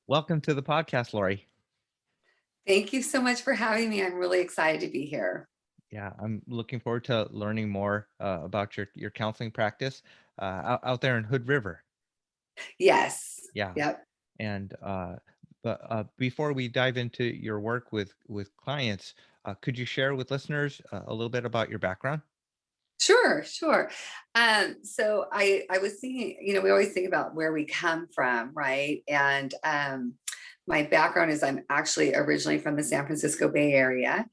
Welcome to the podcast, Lori. Thank you so much for having me. I'm really excited to be here. Yeah, I'm looking forward to learning more about your counseling practice out there in Hood River. Yes. Yeah, Yep. and but before we dive into your work with clients, could you share with listeners a little bit about your background? Sure, sure. So I was thinking, we always think about where we come from, right? And my background is I'm actually originally from the San Francisco Bay Area,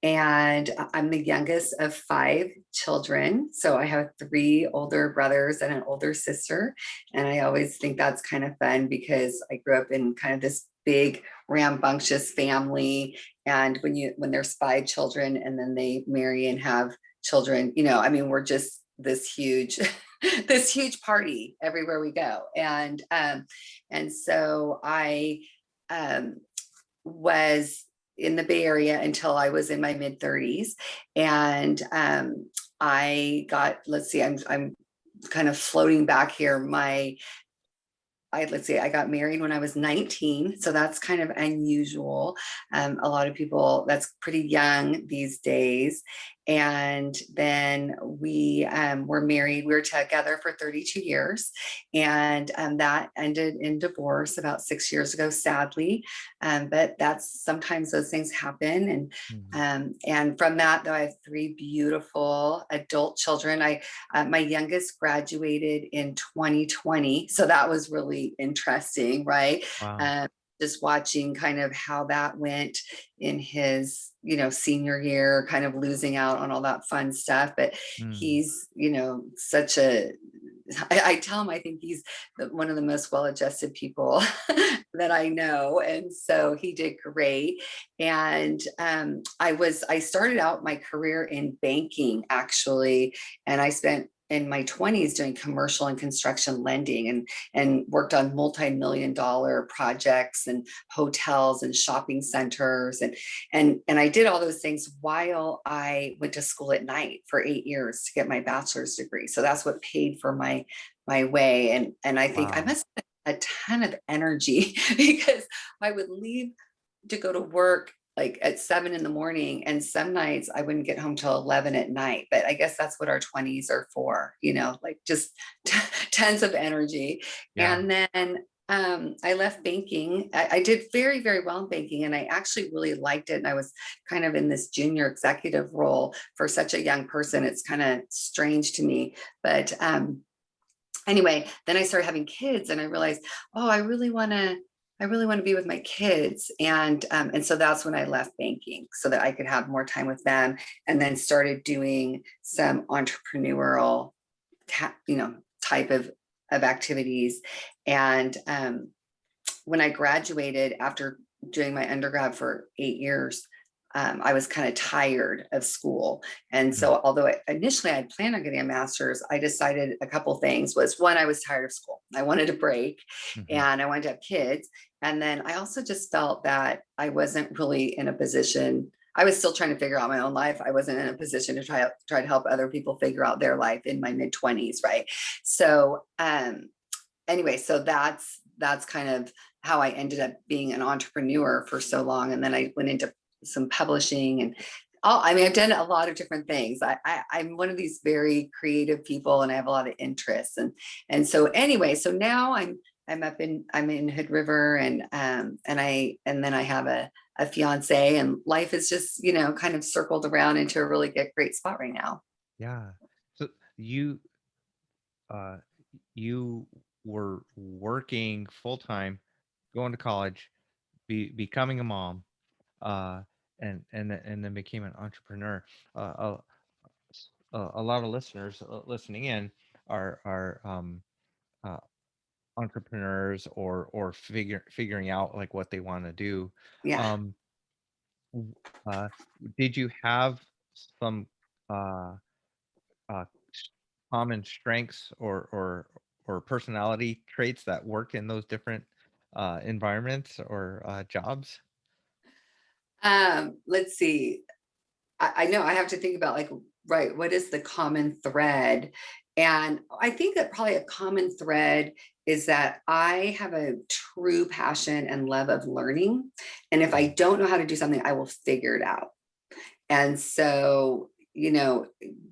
and I'm the youngest of five children. So I have three older brothers and an older sister. And I always think that's kind of fun because I grew up in kind of this big rambunctious family. And when there's five children and then they marry and have children, I mean, we're just this huge this huge party everywhere we go. And so I was in the Bay Area until I was in my mid 30s. And I got, let's see, I'm kind of floating back here. Let's see, I got married when I was 19. So that's kind of unusual. A lot of people, that's pretty young these days. And then we were married. We were together for 32 years. And that ended in divorce about 6 years ago, sadly. But that's sometimes those things happen. And from that, though, I have three beautiful adult children. My youngest graduated in 2020. So that was really interesting, right? Wow. Just watching kind of how that went in his, senior year, kind of losing out on all that fun stuff. But Mm. he's, such a, I tell him I think he's one of the most well-adjusted people that I know, and so he did great. And I started out my career in banking actually, and I spent in my 20s doing commercial and construction lending and worked on multi-million-dollar projects and hotels and shopping centers and I did all those things while I went to school at night for 8 years to get my bachelor's degree. So that's what paid for my way. And I think I Wow. must have a ton of energy because I would leave to go to work like at 7 in the morning, and some nights I wouldn't get home till 11 at night. But I guess that's what our 20s are for, like just tons of energy. Yeah. And then I left banking. I did very, very well in banking, and I actually really liked it. And I was kind of in this junior executive role for such a young person. It's kind of strange to me. But anyway, then I started having kids, and I realized, oh, I really want to be with my kids. And so that's when I left banking so that I could have more time with them, and then started doing some entrepreneurial, type of activities. And when I graduated after doing my undergrad for 8 years, I was kind of tired of school. And Mm. so although initially I'd planned on getting a master's, I decided a couple things. Was one, I was tired of school. I wanted a break Hmm. and I wanted to have kids. And then I also just felt that I wasn't really in a position. I was still trying to figure out my own life. I wasn't in a position to try to help other people figure out their life in my mid 20s. Right. So anyway, so that's kind of how I ended up being an entrepreneur for so long. And then I went into some publishing and I mean, I've done a lot of different things. I'm one of these very creative people, and I have a lot of interests. And so anyway, so now I'm in Hood River, and then I have a fiance, and life is just kind of circled around into a really great spot right now. Yeah. So uh, you were working full time, going to college, becoming a mom, uh, and then became an entrepreneur. Uh, a lot of listeners listening in are uh, entrepreneurs or figuring out like what they want to do. Yeah. Um, w- uh, did you have some uh, uh, common strengths or personality traits that work in those different environments or jobs? Let's see. I know I have to think about, like, right, what is the common thread? And I think that probably a common thread is that I have a true passion and love of learning. And if I don't know how to do something, I will figure it out. And so,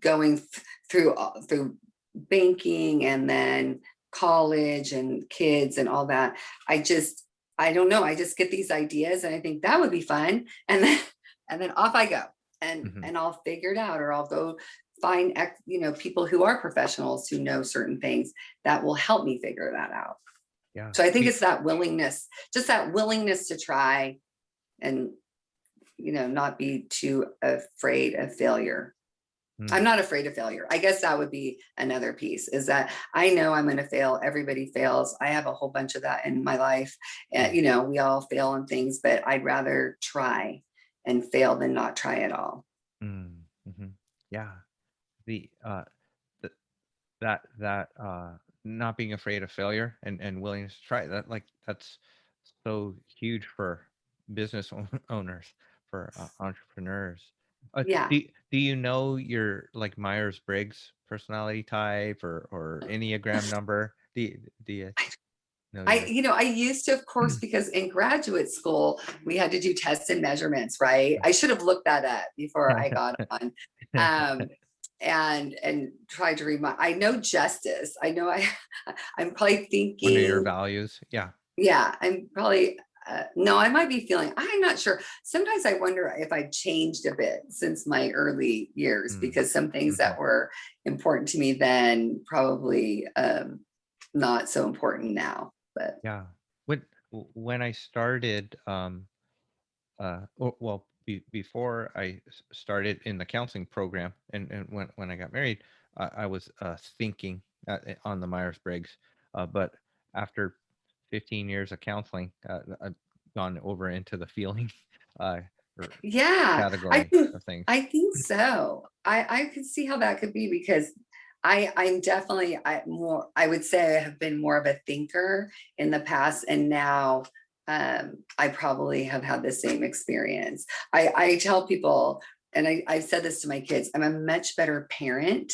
going through banking and then college and kids and all that, I don't know. I just get these ideas and I think that would be fun. And then off I go, and Mhm. and I'll figure it out, or I'll go find people who are professionals who know certain things that will help me figure that out. Yeah. So I think Do it's that willingness, just that willingness to try, and not be too afraid of failure. I'm mm, not afraid of failure. I guess that would be another piece, is that I know I'm going to fail. Everybody fails. I have a whole bunch of that in my life. And, mm, we all fail on things, but I'd rather try and fail than not try at all. mhm. Yeah. The th- that not being afraid of failure and willingness to try that, like, that's so huge for business owners, for entrepreneurs. Yeah. Do you know your, like, Myers-Briggs personality type, or Enneagram number? Do you know I, your I used to, of course, because in graduate school, we had to do tests and measurements, right? I should have looked that up before I got on. Um, and tried to remind, I know justice. I know I'm probably one of your thinking, values? Yeah. yeah, I'm probably, no, I might be feeling, I'm not sure. Sometimes I wonder if I changed a bit since my early years, Mm, because some things mhm. that were important to me then probably not so important now. But Yeah. When I started, well, before I started in the counseling program, and when I got married, I was thinking on the Myers-Briggs, but after 15 years of counseling, I've gone over into the feeling uh, or yeah, category of things. I think so. I could see how that could be, because I'm definitely, I would say I have been more of a thinker in the past, and now I probably have had the same experience. I tell people, and I've said this to my kids, I'm a much better parent,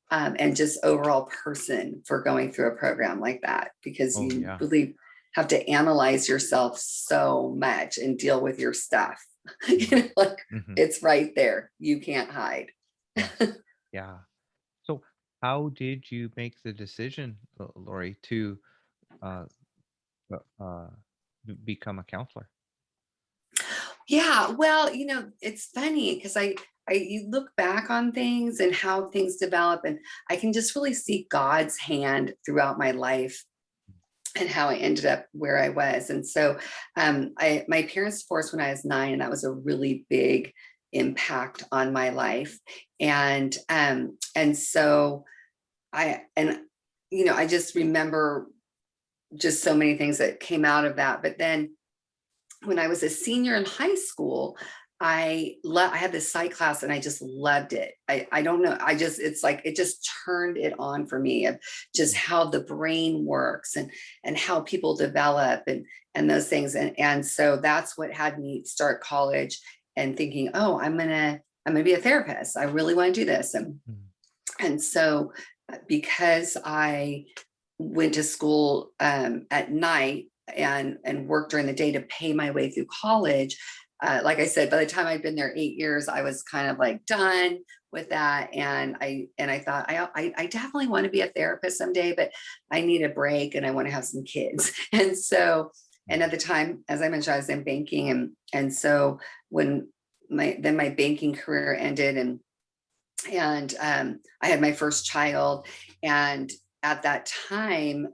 and just overall person for going through a program like that, because Oh you yeah. really have to analyze yourself so much and deal with your stuff. Mhm. Like, Mhm. it's right there. You can't hide. Yeah. Yeah. So how did you make the decision, Lori, to uh, become a counselor? Yeah, well, it's funny because you look back on things and how things develop, and I can just really see God's hand throughout my life and how I ended up where I was. And so, my parents divorced when I was 9, and that was a really big impact on my life. And so I just remember just so many things that came out of that. But then when I was a senior in high school, I had this psych class and I just loved it. I don't know. It's like, it just turned it on for me, of just how the brain works, and how people develop, and those things. And so that's what had me start college and thinking, oh, I'm gonna be a therapist. I really want to do this. Mm, And so, because I went to school at night, and worked during the day to pay my way through college, like I said, by the time I'd been there 8 years, I was kind of like done with that. And I thought, I definitely want to be a therapist someday, but I need a break and I want to have some kids. And so, and at mhm. the time, as I mentioned, I was in banking, and so when my banking career ended, and I had my first child. And at that time,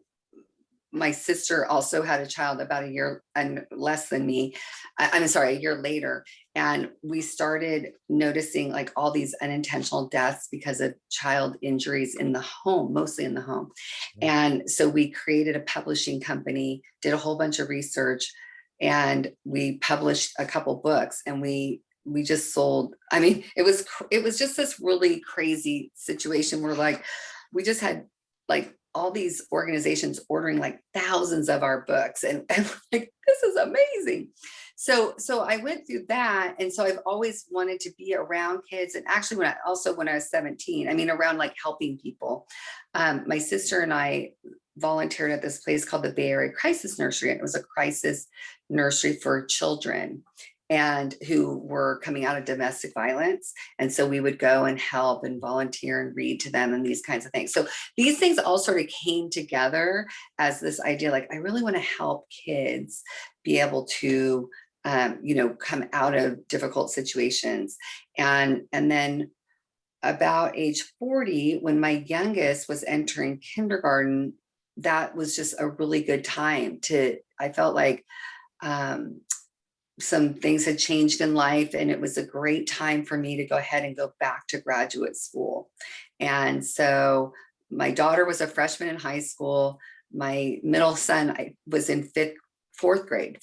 my sister also had a child about a year and less than me. I'm sorry, a year later. And we started noticing like all these unintentional deaths because of child injuries in the home, mostly in the home. Yeah. And so we created a publishing company, did a whole bunch of research, and we published a couple books, and we just sold. I mean, it was just this really crazy situation where, like, we just had like all these organizations ordering like thousands of our books, and like, this is amazing. So I went through that, and so I've always wanted to be around kids. And actually, when I was 17, I mean, around like helping people. My sister and I volunteered at this place called the Bay Area Crisis Nursery. And it was a crisis nursery for children and who were coming out of domestic violence. And so we would go and help and volunteer and read to them and these kinds of things. So these things all sort of came together as this idea, like, I really want to help kids be able to, come out of difficult situations. And then about age 40, when my youngest was entering kindergarten, that was just a really good time I felt like, some things had changed in life, and it was a great time for me to go ahead and go back to graduate school. And so my daughter was a freshman in high school. My middle son, I was in fourth grade,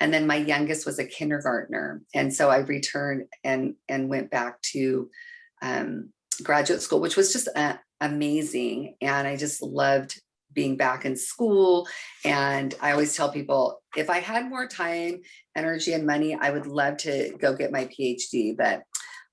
and then my youngest was a kindergartner. And so I returned and went back to graduate school, which was just amazing. And I just loved being back in school. And I always tell people, if I had more time, energy, and money, I would love to go get my PhD, but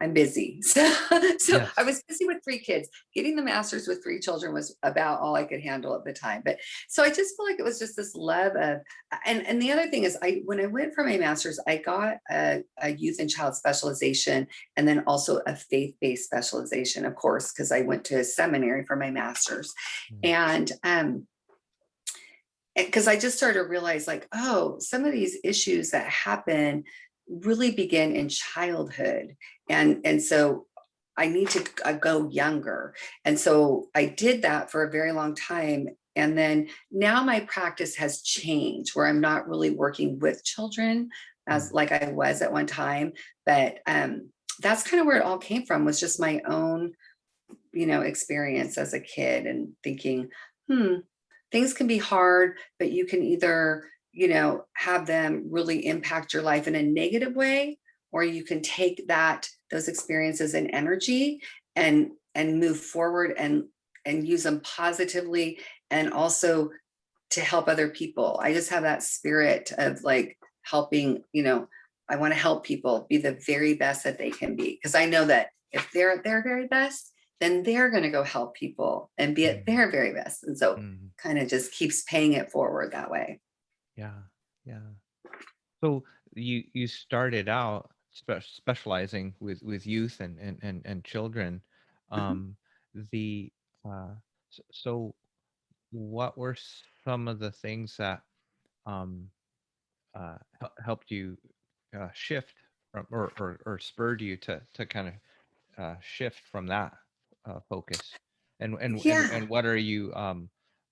I'm busy. So Yes. I was busy with 3 kids. Getting the master's with 3 children was about all I could handle at the time. But so I just feel like it was just this love of, and the other thing is, when I went for my master's, I got a youth and child specialization, and then also a faith-based specialization, of course, because I went to a seminary for my master's. And because I just started to realize, like, oh, some of these issues that happen really begin in childhood. And so I need to go younger. And so I did that for a very long time. And then now my practice has changed, where I'm not really working with children as like I was at one time. But that's kind of where it all came from, was just my own, experience as a kid, and thinking, things can be hard, but you can either, have them really impact your life in a negative way, or you can take those experiences and energy and move forward and use them positively, and also to help other people. I just have that spirit of, like, helping, I want to help people be the very best that they can be, because I know that if they're at their very best, then they're going to go help people and be at their very best. And so kind of just keeps paying it forward that way. Yeah. Yeah. So you started out specializing with youth and children. Mhm. Um, the so what were some of the things that um, helped you shift from, or spurred you to kind of shift from that focus? Yeah. And what are you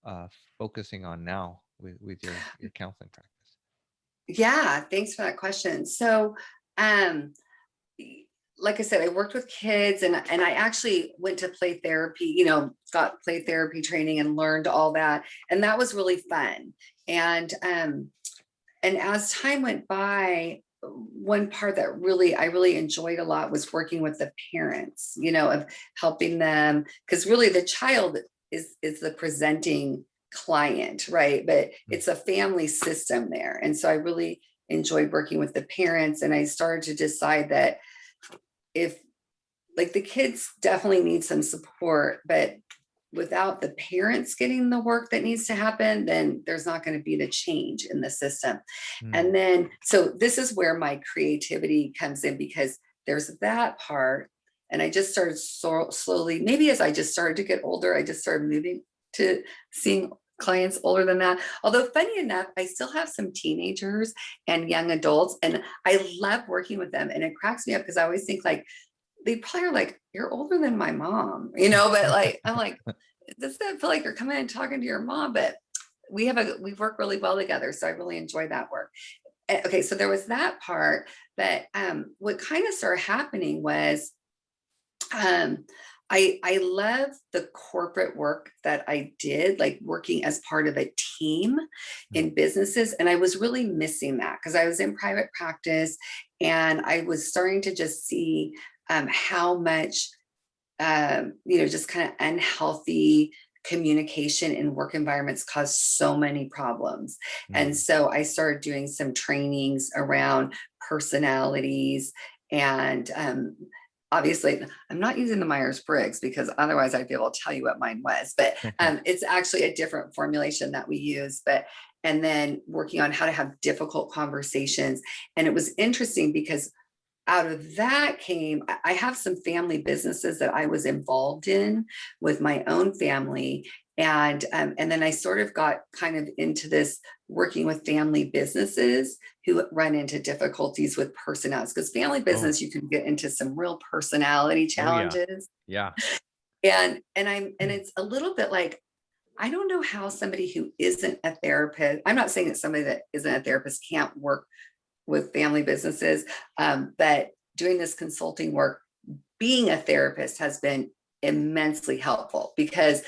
uh, focusing on now with your counseling practice? Yeah. Thanks for that question. So, um, like I said, I worked with kids, and I actually went to play therapy, got play therapy training and learned all that. And that was really fun. And as time went by, one part that I really enjoyed a lot was working with the parents, of helping them, because really the child is the presenting client, right? But it's a family system there. And so I really enjoyed working with the parents. And I started to decide that, if, like, the kids definitely need some support, but without the parents getting the work that needs to happen, then there's not going to be the change in the system. Mm. And then, so this is where my creativity comes in, because there's that part. And I just started slowly, maybe as I just started to get older, I just started moving to seeing clients older than that. Although, funny enough, I still have some teenagers and young adults, and I love working with them. And it cracks me up, because I always think, like, they probably are like, you're older than my mom, but, like, I'm like, does that feel like you're coming and talking to your mom? But we work really well together. So I really enjoy that work. Okay. So there was that part. But what kind of started happening was, um, I love the corporate work that I did, like working as part of a team in businesses. And I was really missing that, because I was in private practice, and I was starting to just see how much, just kind of unhealthy communication in work environments cause so many problems. And so I started doing some trainings around personalities, and obviously I'm not using the Myers-Briggs because otherwise I'd be able to tell you what mine was, but it's actually a different formulation that we use. But and then working on how to have difficult conversations. And it was interesting because out of that came, I have some family businesses that I was involved in with my own family. And then I sort of got kind of into this working with family businesses who run into difficulties with personalities, because family Oh, business, you can get into some real personality oh yeah. challenges. Yeah. And it's a little bit like, I don't know how somebody who isn't a therapist, I'm not saying that somebody that isn't a therapist can't work with family businesses, but doing this consulting work, being a therapist has been immensely helpful because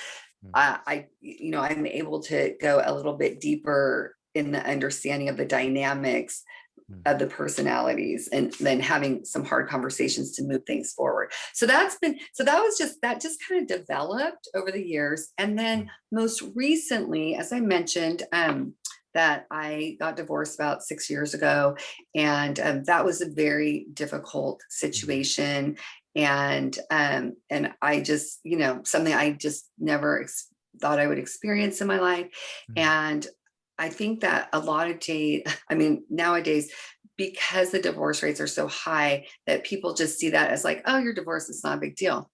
Mm, I'm able to go a little bit deeper in the understanding of the dynamics mm, of the personalities, and then having some hard conversations to move things forward. So that just kind of developed over the years. And mm, then most recently, as I mentioned, that I got divorced about 6 years ago. And that was a very difficult mm, situation. And I just, something I just never thought I would experience in my life. mm, And I think that a lot of I mean, nowadays, because the divorce rates are so high, that people just see that as like, oh, you're divorced, it's not a big deal.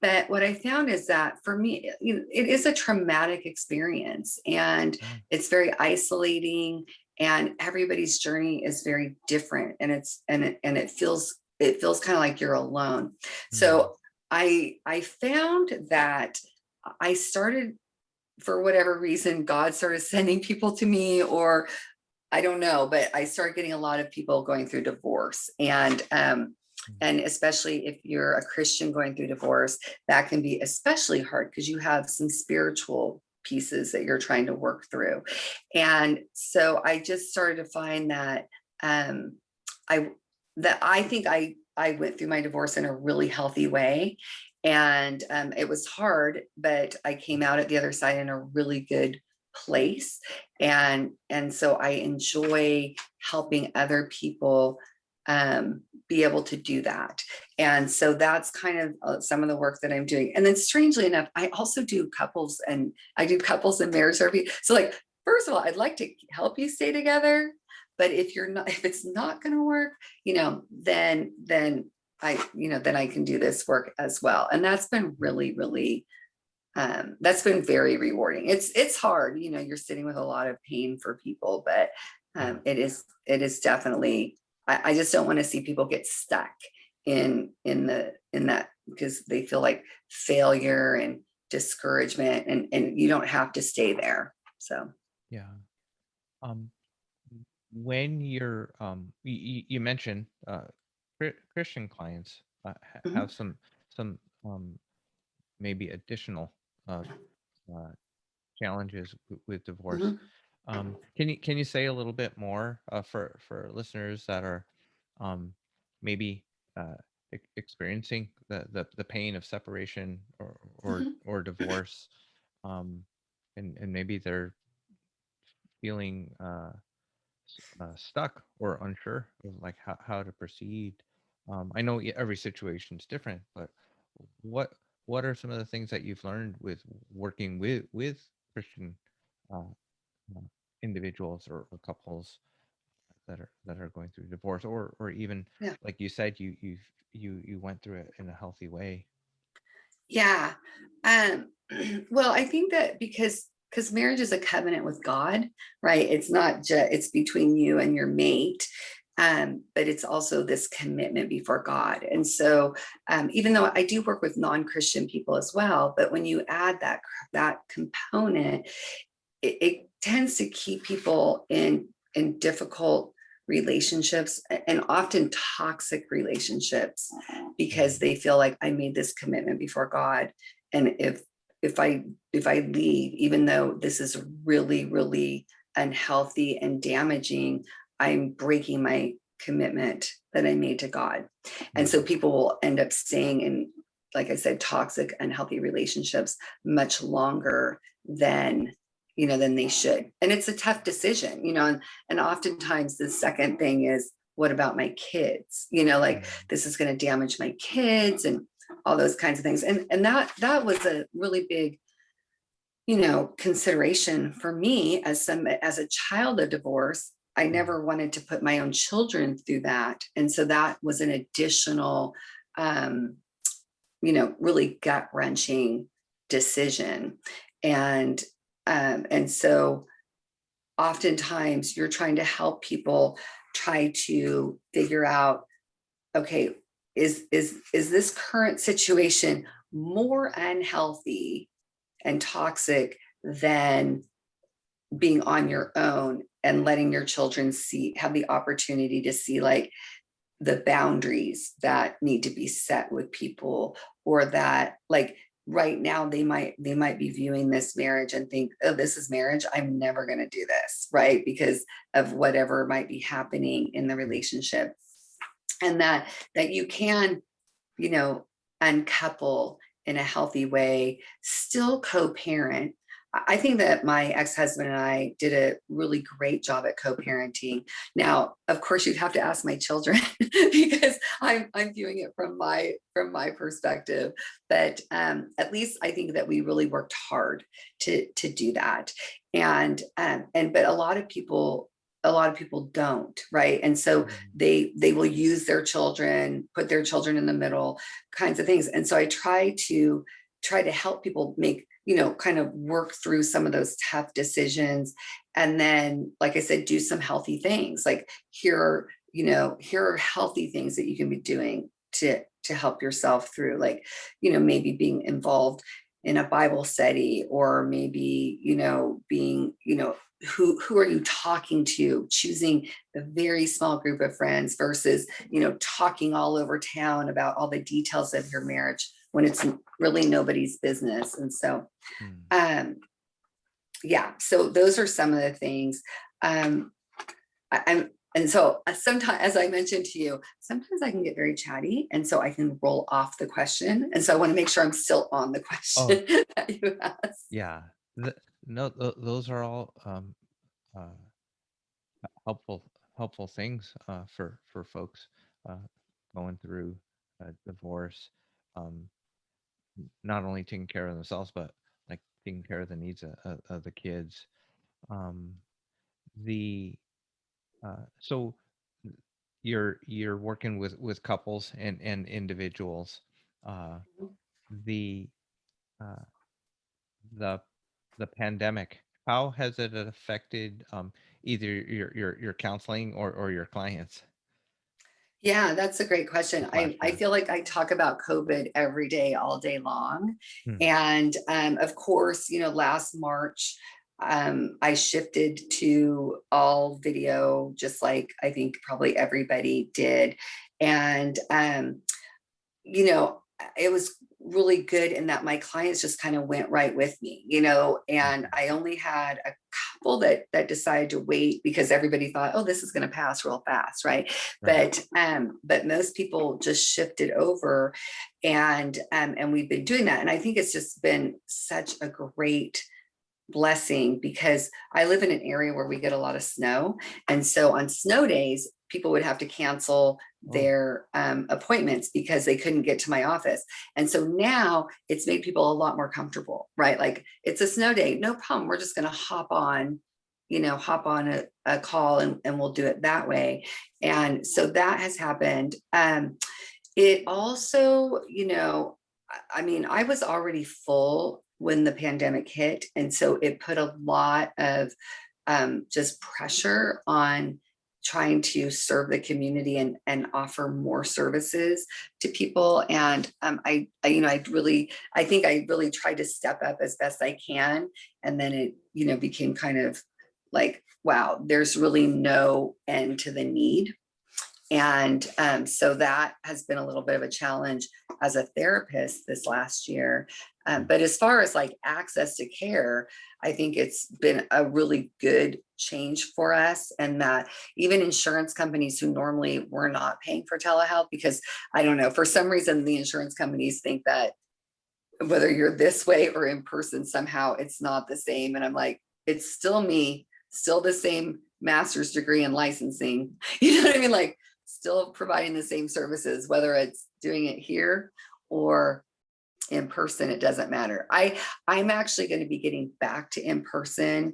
But what I found is that for me, it is a traumatic experience, and yeah. it's very isolating, and everybody's journey is very different. And it feels kind of like you're alone. Mm, So I found that I started, for whatever reason, God started sending people to me, or I don't know, but I started getting a lot of people going through divorce. mm, And especially if you're a Christian going through divorce, that can be especially hard because you have some spiritual pieces that you're trying to work through. And so I just started to find that um, I I think I went through my divorce in a really healthy way. And it was hard, but I came out at the other side in a really good place. And so I enjoy helping other people be able to do that. And so that's kind of some of the work that I'm doing. And then strangely enough, I also do couples, and I do couples and marriage therapy. So like, first of all, I'd like to help you stay together, but if it's not going to work, then I can do this work as well. And that's been really, really that's been very rewarding. It's hard, you're sitting with a lot of pain for people, but yeah. it is definitely, I just don't want to see people get stuck in that, because they feel like failure and discouragement, and you don't have to stay there. So Yeah. Um, when you're you mentioned Christian clients have mhm, some maybe additional uh, uh, challenges with divorce. mhm, Can you say a little bit more for listeners that are um, maybe experiencing the pain of separation mhm. or divorce, um, and maybe they're feeling stuck or unsure of like how to proceed. I know every situation is different, but what what are some of the things that you've learned with working with Christian uh, uh, individuals or couples that are going through divorce, or even Yeah. like you said, you went through it in a healthy way. Yeah. Um, well, I think that because marriage is a covenant with God, right? It's not just it's between you and your mate. But it's also this commitment before God. And so even though I do work with non-Christian people as well, but when you add that component, it tends to keep people in difficult relationships, and often toxic relationships, because Mhm. they feel like I made this commitment before God. And if I leave, even though this is really, really unhealthy and damaging, I'm breaking my commitment that I made to God. And so Mhm. people will end up staying in, like I said, toxic, unhealthy relationships much longer than than they should. And it's a tough decision. And oftentimes the second thing is, what about my kids? You know, like this is going to damage my kids and all those kinds of things. And that was a really big, you know, consideration for me as a child of divorce. I never wanted to put my own children through that. And so that was an additional, you know, really gut wrenching decision. And so oftentimes you're trying to help people try to figure out, okay, is this current situation more unhealthy and toxic than being on your own and letting your children have the opportunity to see like the boundaries that need to be set with people, or that like right now they might be viewing this marriage and think, oh, this is marriage, I'm never going to do this, right, because of whatever might be happening in the relationship. And that you can, you know, uncouple in a healthy way, still co-parent. I think that my ex-husband and I did a really great job at co-parenting. Now, of course, you'd have to ask my children because I'm viewing it from my perspective. But at least I think that we really worked hard to do that. And but a lot of people don't, right? And so they will use their children, put their children in the middle, kinds of things. And so I try to help people make, you know, kind of work through some of those tough decisions. And then, like I said, do some healthy things. Like here are healthy things that you can be doing to help yourself through, like, you know, maybe being involved in a Bible study, or maybe, you know, being, you know, who are you talking to, choosing a very small group of friends versus, you know, talking all over town about all the details of your marriage when it's really nobody's business. And so, yeah, so those are some of the things. And so sometimes, as I mentioned to you, sometimes I can get very chatty, and so I can roll off the question. And so I want to make sure I'm still on the question that you asked. Yeah. No, those are all uh, helpful things for folks uh, going through divorce. Um, not only taking care of themselves, but like taking care of the needs of the kids. Um, the so you're working with couples and individuals. Uh, the uh, the the pandemic, how has it affected either your counseling or your clients? Yeah, that's a great question. This last I year. feel like I talk about COVID every day, all day long. Hmm. And of course, you know, last March, I shifted to all video, just like I think probably everybody did. And you know, it was really good in that my clients just kind of went right with me, you know, and I only had a couple that decided to wait because everybody thought, oh, this is going to pass real fast, right? Right. But most people just shifted over, and we've been doing that. And I think it's just been such a great blessing because I live in an area where we get a lot of snow. And so on snow days, people would have to cancel Oh. their appointments because they couldn't get to my office. And so now it's made people a lot more comfortable, right? Like it's a snow day, no problem. We're just going to hop on, you know, a call and we'll do it that way. And so that has happened. It also, you know, I mean, I was already full when the pandemic hit. And so it put a lot of just pressure on trying to serve the community and offer more services to people. And you know, I think I really tried to step up as best I can. And then it, you know, became kind of like, wow, there's really no end to the need. And so that has been a little bit of a challenge as a therapist this last year. But as far as like access to care, I think it's been a really good change for us. And that even insurance companies who normally were not paying for telehealth, because I don't know, for some reason, the insurance companies think that whether you're this way or in person, somehow it's not the same. And I'm like, it's still me, still the same master's degree in licensing. You know what I mean? Like, still providing the same services, whether it's doing it here or in person, it doesn't matter. I'm actually going to be getting back to in person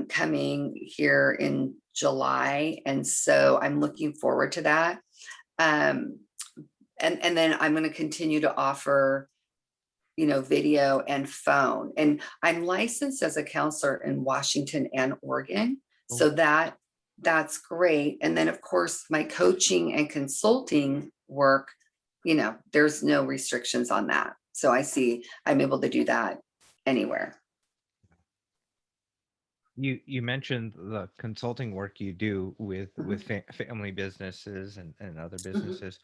coming here in July. And so I'm looking forward to that. Um, and then I'm going to continue to offer, video and phone. And I'm licensed as a counselor in Washington and Oregon. Oh, So that's great. And then of course my coaching and consulting work, there's no restrictions on that. So I'm able to do that anywhere. you mentioned the consulting work you do with family businesses and other Mhm. businesses.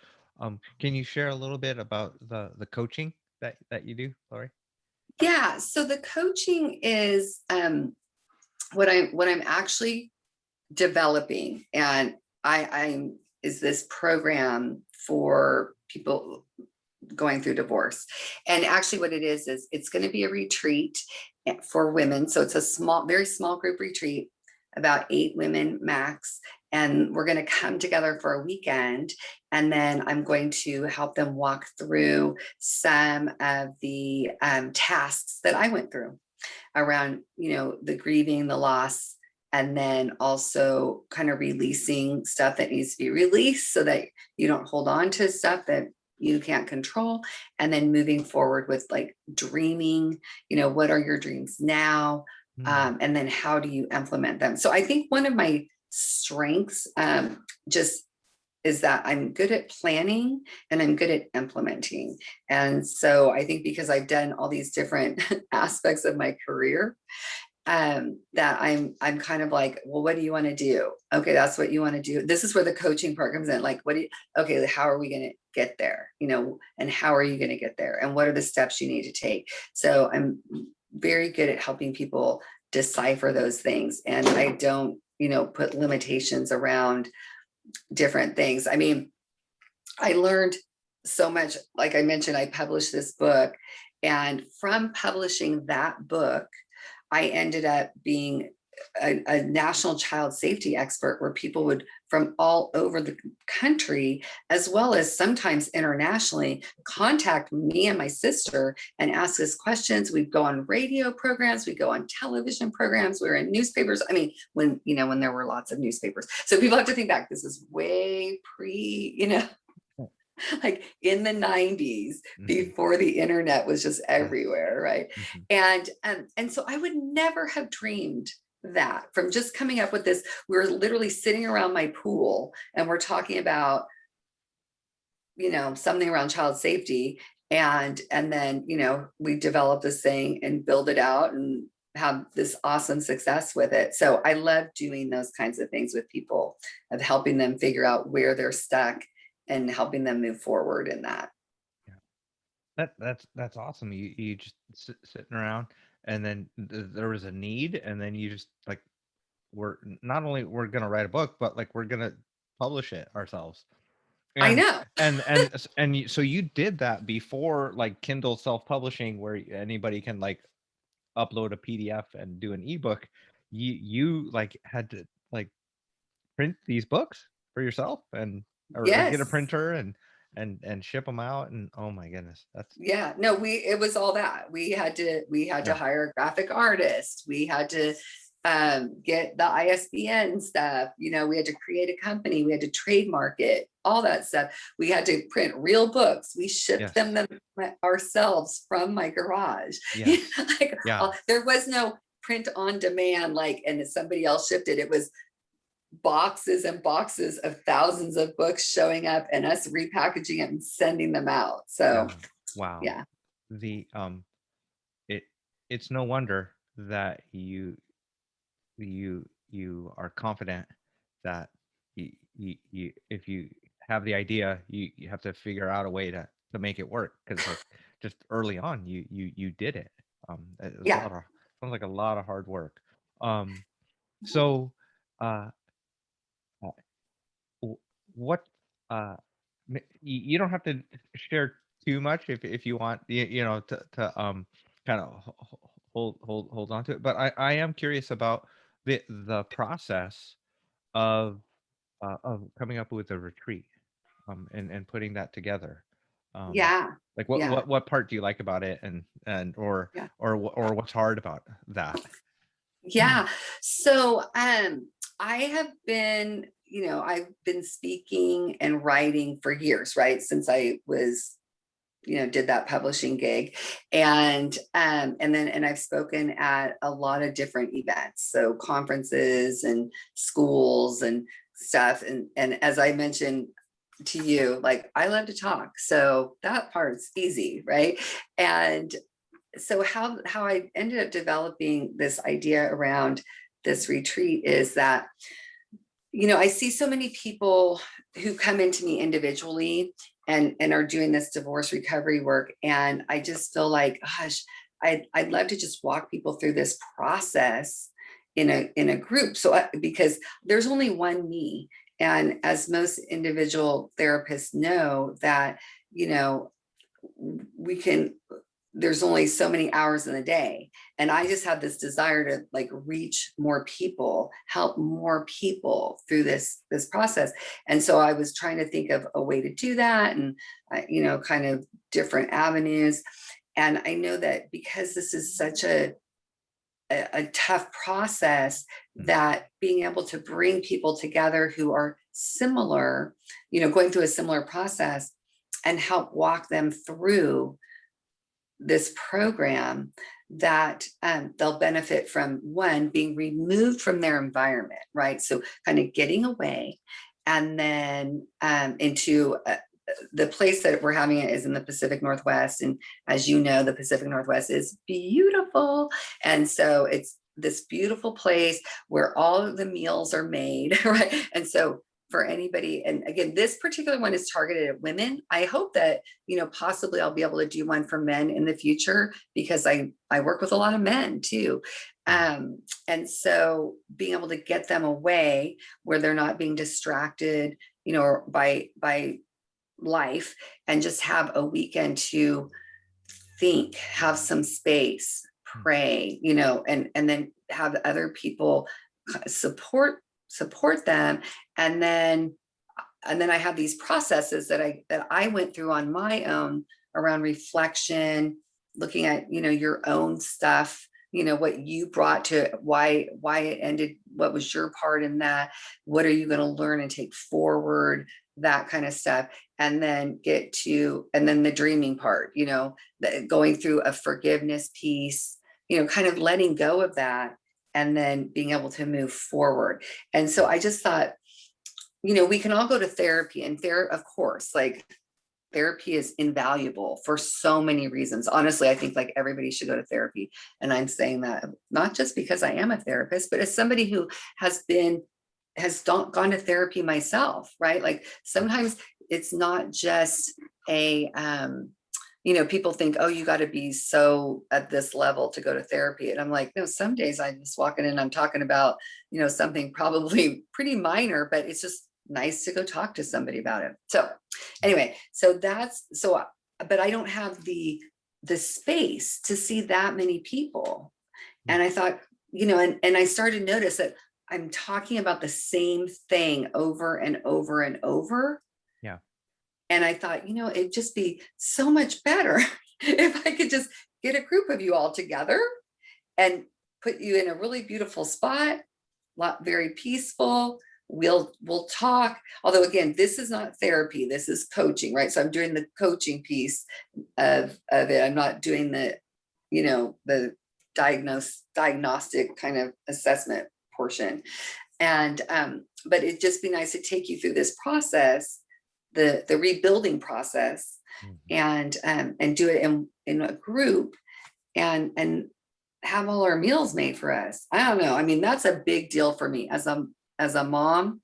Can you share a little bit about the coaching that you do, Lori? Yeah. So the coaching is what I'm actually developing, and I'm is this program for people going through divorce. And actually what it is it's going to be a retreat for women. So it's a very small group retreat, about 8 women max. And we're going to come together for a weekend. And then I'm going to help them walk through some of the tasks that I went through around, the grieving, the loss, and then also kind of releasing stuff that needs to be released so that you don't hold on to stuff that you can't control. And then moving forward with like dreaming, what are your dreams now? Hmm. And then how do you implement them? So I think one of my strengths just is that I'm good at planning and I'm good at implementing. And so I think because I've done all these different aspects of my career, that I'm kind of like, well, what do you want to do? Okay, that's what you want to do. This is where the coaching part comes in. Like, okay, how are we going to get there? And how are you going to get there? And what are the steps you need to take? So I'm very good at helping people decipher those things. And I don't, put limitations around different things. I mean, I learned so much. Like I mentioned, I published this book, and from publishing that book, I ended up being a national child safety expert, where people would from all over the country, as well as sometimes internationally, contact me and my sister and ask us questions. We'd go on radio programs, we go on television programs, we were in newspapers. I mean, when there were lots of newspapers. So people have to think back, this is way pre, like in the 90s, Hmm. before the internet was just Yes. everywhere, right? Hmm. And so I would never have dreamed that from just coming up with this. We were literally sitting around my pool and we're talking about, something around child safety. And then, we develop this thing and build it out and have this awesome success with it. So I love doing those kinds of things with people, of helping them figure out where they're stuck and helping them move forward in that. Yeah. That's awesome. You just sitting around, and then there was a need, and then you just like, we're not only we're gonna write a book, but like we're gonna publish it ourselves. I And know. so you did that before like Kindle self-publishing, where anybody can like upload a PDF and do an ebook. You like had to like print these books for yourself, and or get a Yes. printer and ship them out, and oh my goodness, that's Yeah. No, it was all that. We had to yeah. hire a graphic artist. We had to get the ISBN stuff. We had to create a company. We had to trademark it, all that stuff. We had to print real books. We shipped Yes. them ourselves from my garage. Yes. Like, Yeah. there was no print on demand, like, and somebody else shipped it. It was boxes and boxes of thousands of books showing up and us repackaging it and sending them out. So Yeah. Wow. yeah. The it it's no wonder that you are confident that you if you have the idea, you have to figure out a way to make it work, because like just early on you did it. It was a Yeah. lot of sounds like a lot of hard work. um so uh uh, w- what you don't have to share too much if you want, to kind of hold on to it, but I am curious about the process of of coming up with a retreat, and putting that together. Um, Yeah. like Yeah. what part do you like about it, and Yeah. or what's hard about that? Yeah. So I have been, I've been speaking and writing for years, right? Since I was, did that publishing gig. And I've spoken at a lot of different events, so conferences and schools and stuff. And as I mentioned to you, like I love to talk. So that part's easy, right? And so how I ended up developing this idea around this retreat is that, I see so many people who come into me individually and are doing this divorce recovery work. And I just feel like, gosh, I'd love to just walk people through this process in a group. Because there's only one me. And as most individual therapists know that, you know, we can there's only so many hours in the day, and I just have this desire to like reach more people, help more people through this process. And so I was trying to think of a way to do that, and kind of different avenues. And I know that because this is such a tough process, Mm, that being able to bring people together who are similar, going through a similar process, and help walk them through this program, that they'll benefit from, one, being removed from their environment, right? So kind of getting away, and then into the place that we're having it is in the Pacific Northwest. And as you know, the Pacific Northwest is beautiful. And so it's this beautiful place where all of the meals are made, right? And so for anybody, and again, this particular one is targeted at women. I hope that, possibly I'll be able to do one for men in the future, because I work with a lot of men too. mm, And so being able to get them away where they're not being distracted, by life, and just have a weekend to think, have some space, mm, pray, and then have other people support them. And then I have these processes that I went through on my own, around reflection, looking at, your own stuff, what you brought to why it ended, what was your part in that, what are you going to learn and take forward, that kind of stuff. And then and then the dreaming part, going through a forgiveness piece, kind of letting go of that, and then being able to move forward. And so I just thought, we can all go to therapy, and of course, like, therapy is invaluable for so many reasons. Honestly, I think like everybody should go to therapy. And I'm saying that not just because I am a therapist, but as somebody who has gone to therapy myself, right? Like sometimes it's not just people think, oh, you got to be so at this level to go to therapy. And I'm like, no, some days I'm just walking in, I'm talking about, something probably pretty minor, but it's just nice to go talk to somebody about it. So anyway, but I don't have the space to see that many people. yeah, And I thought, and I started to notice that I'm talking about the same thing over and over and over. yeah. And I thought, it'd just be so much better if I could just get a group of you all together and put you in a really beautiful spot, very peaceful. We'll talk. Although again, this is not therapy, this is coaching, right? So I'm doing the coaching piece of it. I'm not doing the diagnostic kind of assessment portion. And but it'd just be nice to take you through this process, the rebuilding process, Mhm. and do it in a group, and have all our meals made for us. I don't know. I mean, that's a big deal for me as a mom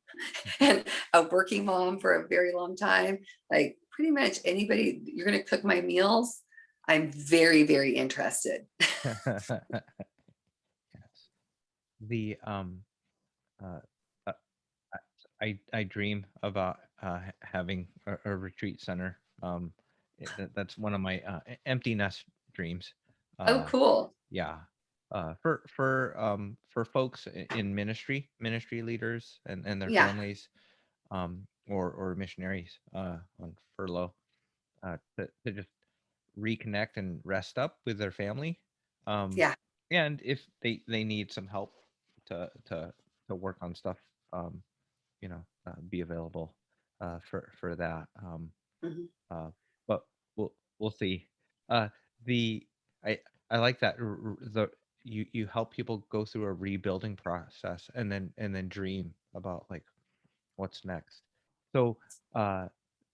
and a working mom for a very long time. Like pretty much anybody, you're going to cook my meals, I'm very, very interested. Yes. The uh, uh, I dream about having a retreat center. That's one of my empty nest dreams. Oh, Uh, cool. yeah. For folks in ministry leaders and their Yeah. families. or missionaries on furlough, to just reconnect and rest up with their family. Um, Yeah. and if they need some help to work on stuff, um, be available for that. Mhm. Uh, but we'll see. Uh, the I like that the you help people go through a rebuilding process and then dream about like what's next. So uh,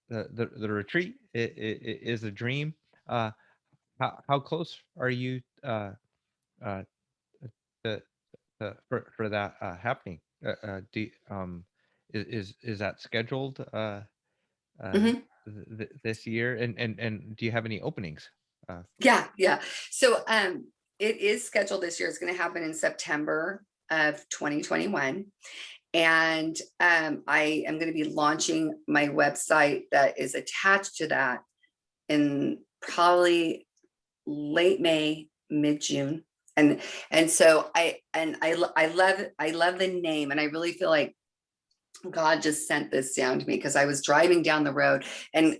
the retreat is a dream. Uh, how close are you uh, to, for that happening? Is that scheduled uh, Mhm. this year? And do you have any openings? Yeah, yeah. So it is scheduled this year. It's going to happen in September of 2021. And I am going to be launching my website that is attached to that in probably late May, mid June. And so I love the name, and I really feel like God just sent this down to me because I was driving down the road, and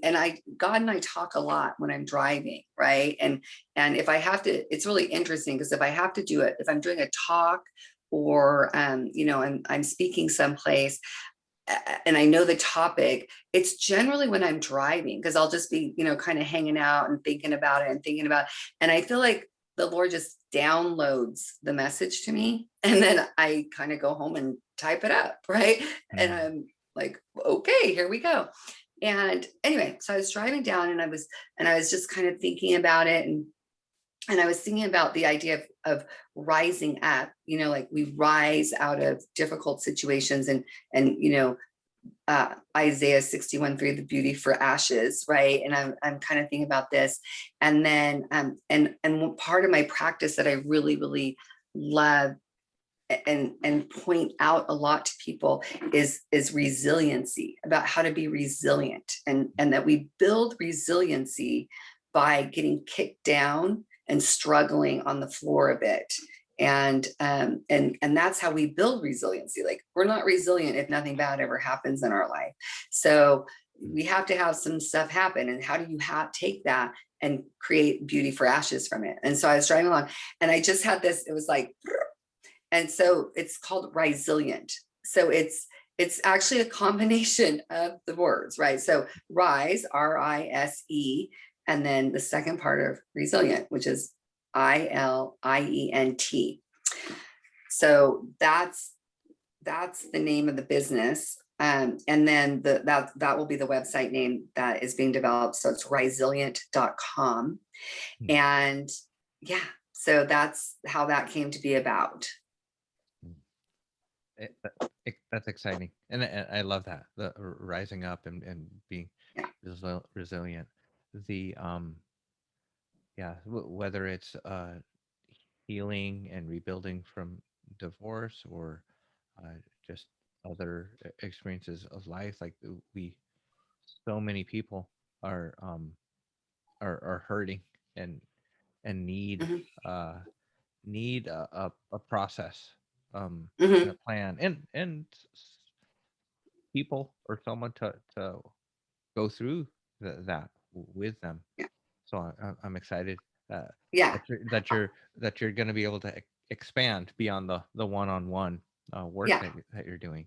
God and I talk a lot when I'm driving, right? And if I have to, it's really interesting because if I have to do it, if I'm doing a talk or I'm speaking someplace, and I know the topic, it's generally when I'm driving because I'll just be, kind of hanging out and thinking about it and thinking about it. And I feel like the Lord just downloads the message to me. And then I kind of go home and type it up. Right. And Mm. I'm like, okay, here we go. And anyway, so I was driving down and I was just kind of thinking about it. And I was thinking about the idea of rising up, like we rise out of difficult situations and Isaiah 61:3, the beauty for ashes, right? And I'm kind of thinking about this. And then and part of my practice that I really, really love and point out a lot to people is resiliency, about how to be resilient, and that we build resiliency by getting kicked down and struggling on the floor of it. And that's how we build resiliency. Like, we're not resilient if nothing bad ever happens in our life. So we have to have some stuff happen, and how do you take that and create beauty for ashes from it? And so I was driving along, and I just had this, it was like, and so it's called RISEilient. So it's actually a combination of the words, right? So rise, RISE, and then the second part of resilient, which is ILIENT. So that's the name of the business. And then that will be the website name that is being developed. So it's RISEilient.com. Mm. And yeah, so that's how that came to be about. Mm. That's exciting, and I love that, the rising up and being Yeah. resilient. The yeah, whether it's healing and rebuilding from divorce or uh, just other experiences of life, like we so many people are are hurting and and Mhm. uh need a process, and a Mhm. plan, and people or someone to go through that with them. Yeah. So I'm excited uh, Yeah. that you're going to be able to expand beyond the one-on-one work Yeah. that you're doing.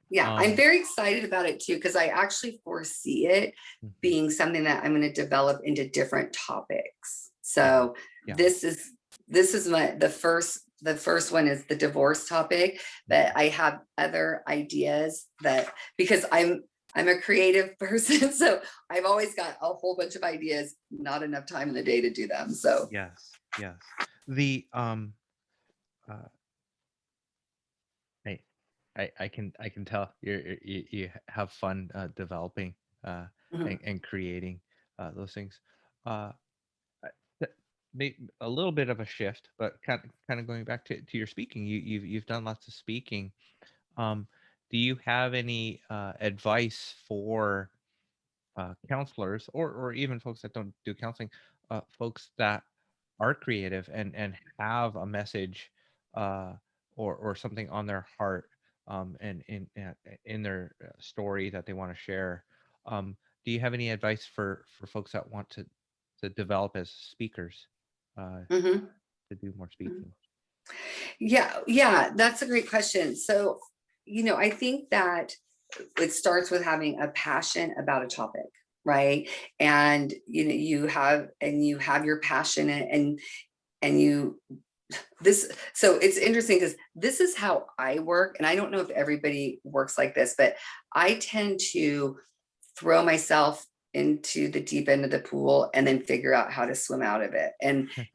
Yeah. I'm Um, very excited about it too, because I actually foresee it mhm, being something that I'm going to develop into different topics. mhm. So Yeah. this is the first one is the divorce topic, but Mhm. I have other ideas that, because I'm a creative person, so I've always got a whole bunch of ideas, not enough time in the day to do them. So Yes. Yes. The uh, I, I can tell you have fun developing uh, mhm, and creating those things. Uh, a little bit of a shift, but kind of going back to your speaking. You've done lots of speaking. Um, do you have any advice for counselors or even folks that don't do counseling, folks that are creative and have a message uh, or something on their heart? and in their story that they want to share. Do you have any advice for folks that want to develop as speakers, Mhm. to do more Mhm. speaking? Yeah, that's a great question. So, I think that it starts with having a passion about a topic, right? And you have your passion, and you this so it's interesting because this is how I work, and I don't know if everybody works like this, but I tend to throw myself into the deep end of the pool and then figure out how to swim out of it.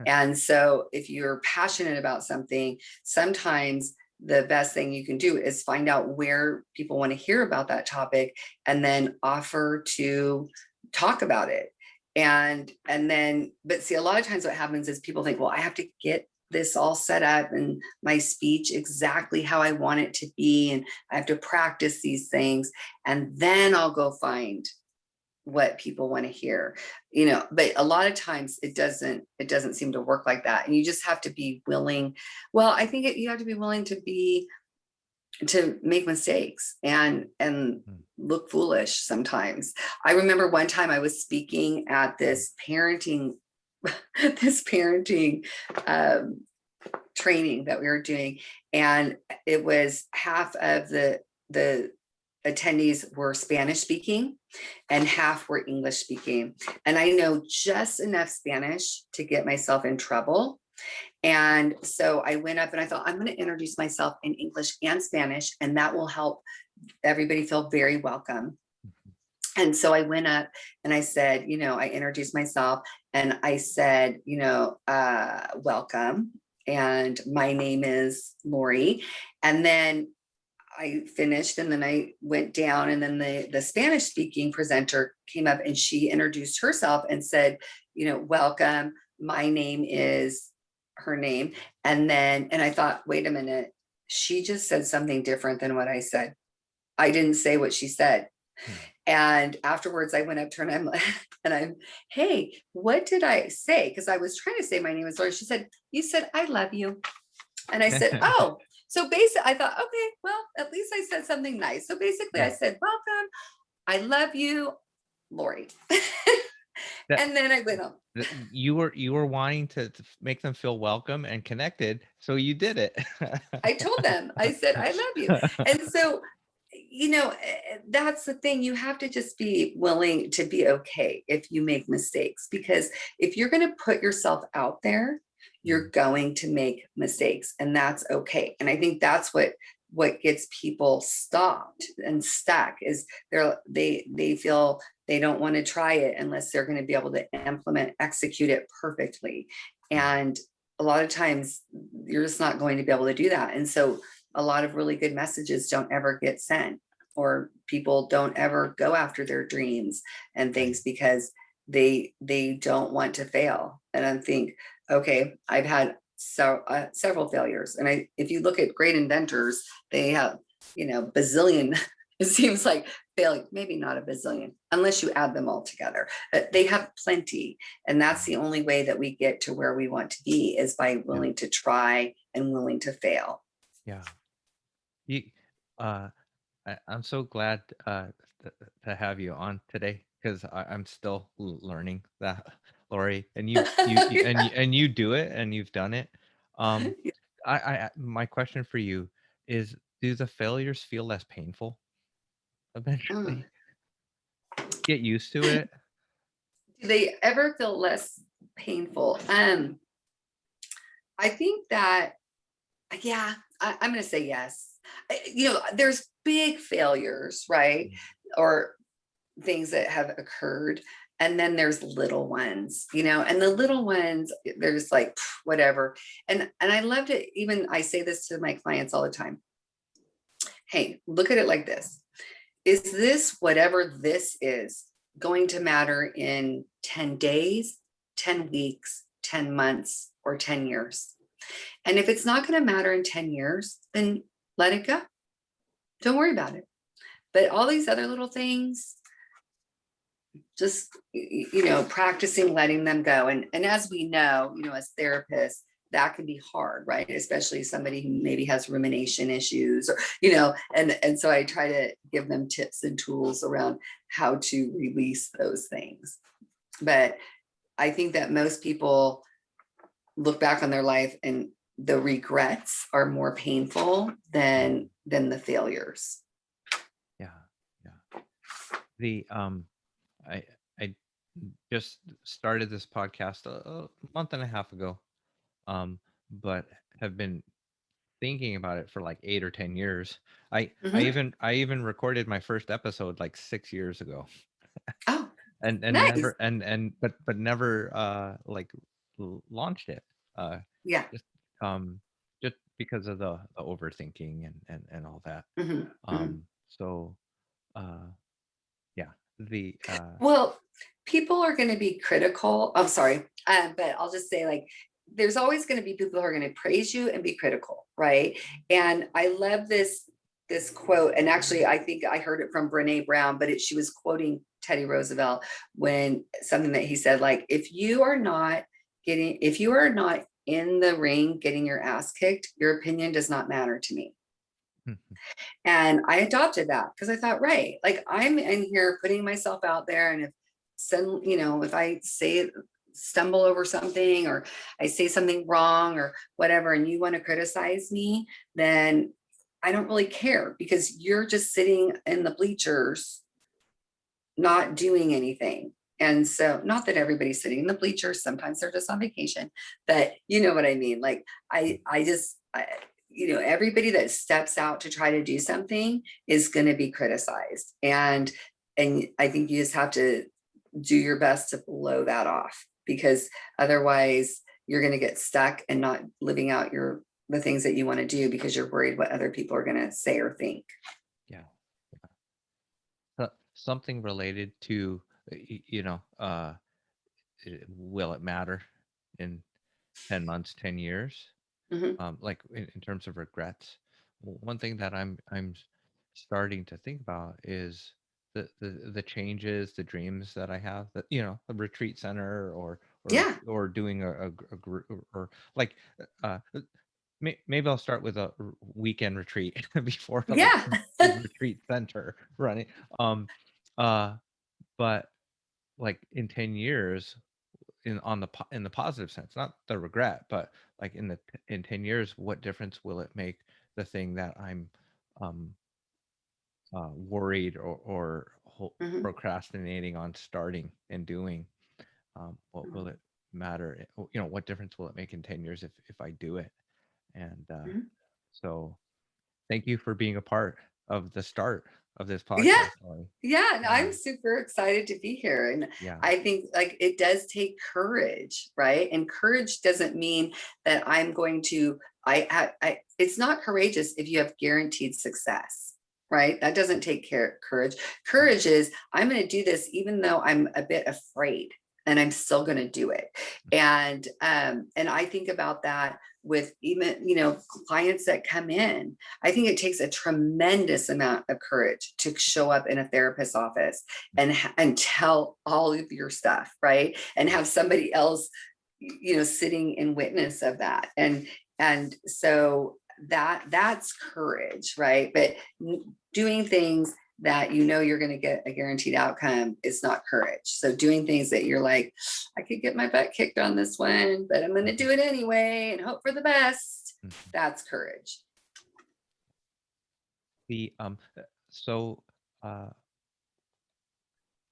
And so if you're passionate about something, sometimes the best thing you can do is find out where people want to hear about that topic and then offer to talk about it. And then, but see, a lot of times what happens is people think, well, I have to get this all set up and my speech exactly how I want it to be, and I have to practice these things, and then I'll go find what people want to hear. But a lot of times it doesn't seem to work like that, and you just have to be willing. Well, I think you have to be willing to make mistakes and Mm, look foolish sometimes. I remember one time I was speaking at this parenting this parenting um, training that we were doing, and it was half of the attendees were Spanish speaking and half were English speaking. And I know just enough Spanish to get myself in trouble. And so I went up and I thought, I'm going to introduce myself in English and Spanish, and that will help everybody feel very welcome. And so I went up and I said, I introduced myself and I said, welcome. And my name is Lori. And then I finished, and then I went down, and then the Spanish speaking presenter came up and she introduced herself and said, welcome. My name is her name. And I thought, wait a minute, she just said something different than what I said. I didn't say what she said. mm. And afterwards I went up to her and I'm, hey, what did I say? Because I was trying to say my name is Lori. She said, you said, I love you. And I said, oh, so basically I thought, okay, well, at least I said something nice. So basically I Yeah. said, welcome, I love you, Lori. That, And then I went on. you were wanting to make them feel welcome and connected, so you did it. I told them, I said, I love you. And so, that's the thing. You have to just be willing to be okay if you make mistakes, because if you're going to put yourself out there, you're Mm, going to make mistakes, and that's okay. And I think that's what gets people stopped and stuck is they feel they don't want to try it unless they're going to be able to execute it perfectly. mm, And a lot of times you're just not going to be able to do that. And so a lot of really good messages don't ever get sent, or people don't ever go after their dreams and right. things because they don't want to fail. And I think, okay, I've had several failures, and if you look at great inventors, they have bazillion. It seems like failure, maybe not a bazillion unless you add them all together, but they have plenty. And that's Mm, the only way that we get to where we want to be, is by yeah. willing to try and willing to fail. Yeah. You, uh, I'm so glad th- to have you on today, because I'm still learning that, Lori, and you do it, and you've done it. Um, my question for you is: do the failures feel less painful Mm. eventually? Get used to it. Do they ever feel less painful? I think that, yeah, I'm going to say yes. There's big failures, right? Mm, Or things that have occurred. And then there's little ones, and the little ones, they're just like, whatever. And I love to, even I say this to my clients all the time. Hey, look at it like this. Is this, whatever this is, going to matter in 10 days, 10 weeks, 10 months, or 10 years? And if it's not going to matter in 10 years, then let it go. Don't worry about it. But all these other little things, just practicing letting them go. And as we know, as therapists, that can be hard, right? Especially somebody who maybe has rumination issues, or, and so I try to give them tips and tools around how to release those things. But I think that most people look back on their life and the regrets are more painful than the failures. Yeah. The I I just started this podcast a month and a half ago, but have been thinking about it for like 8 or 10 years. Mhm. I even recorded my first episode like 6 years ago, Oh, and nice. never but never like launched it. Uh, Yeah. just just because of the overthinking and all that. Mhm, mhm. So uh yeah, the Well, people are going to be critical. I'm sorry, but I'll just say, like, there's always going to be people who are going to praise you and be critical, right? And I love this quote, and actually, I think I heard it from Brene Brown, but she was quoting Teddy Roosevelt when something that he said, like, if you are not in the ring getting your ass kicked, your opinion does not matter to me. And I adopted that because I thought, right, like, I'm in here putting myself out there. And if I stumble over something, or I say something wrong or whatever, and you want to criticize me, then I don't really care, because you're just sitting in the bleachers, not doing anything. And so, not that everybody's sitting in the bleachers, sometimes they're just on vacation, but you know what I mean? Like, everybody that steps out to try to do something is going to be criticized. And I think you just have to do your best to blow that off, because otherwise you're going to get stuck and not living out the things that you want to do, because you're worried what other people are going to say or think. yeah. Something related to will it matter in 10 months, 10 years? Mhm. Like in terms of regrets. One thing that I'm starting to think about is the changes, the dreams that I have, that a retreat center, Yeah. or doing a group, or like maybe I'll start with a weekend retreat before a Yeah. retreat center running. Um, uh, but like in 10 years, in the positive sense, not the regret, but like in 10 years, what difference will it make, the thing that I'm um worried or Mhm. procrastinating on starting and doing? What will it matter? What difference will it make in 10 years if I do it? And Mhm. so thank you for being a part of the start of this Yeah. podcast, Lori. Yeah, and I'm Um, super excited to be here. And yeah. I think, like, it does take courage, right? And courage doesn't mean that I'm going to, it's not courageous if you have guaranteed success, right? That doesn't take courage. Courage is, I'm going to do this even though I'm a bit afraid, and I'm still going to do it. And I think about that with even, clients that come in. I think it takes a tremendous amount of courage to show up in a therapist's office and tell all of your stuff, right? And have somebody else, sitting in witness of that. And so that's courage, right? But doing things that you're going to get a guaranteed outcome is not courage. So doing things that you're like, I could get my butt kicked on this one, but I'm going to do it anyway and hope for the best. Mhm. That's courage. The so uh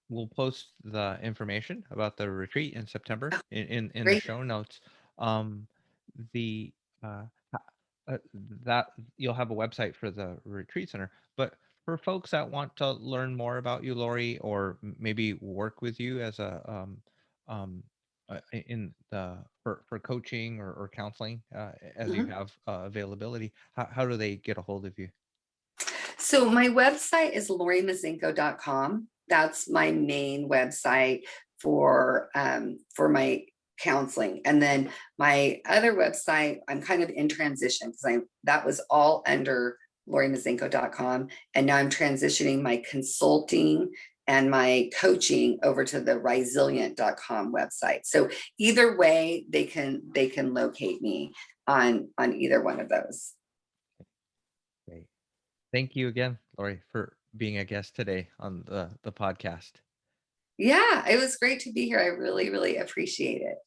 we'll post the information about the retreat in September in the Great. show notes. Um, the h- that you'll have a website for the retreat center, but for folks that want to learn more about you, Lori, or maybe work with you as a um, in the for coaching or counseling, as you Mhm. have availability, how do they get a hold of you? So my website is lorimazenko.com. That's my main website for my counseling. And then my other website, I'm kind of in transition, because that was all under lorimazenko.com. And now I'm transitioning my consulting and my coaching over to the RISEilient.com website. So either way, they can locate me on either one of those. Great. Thank you again, Lori, for being a guest today on the podcast. Yeah, it was great to be here. I really, really appreciate it.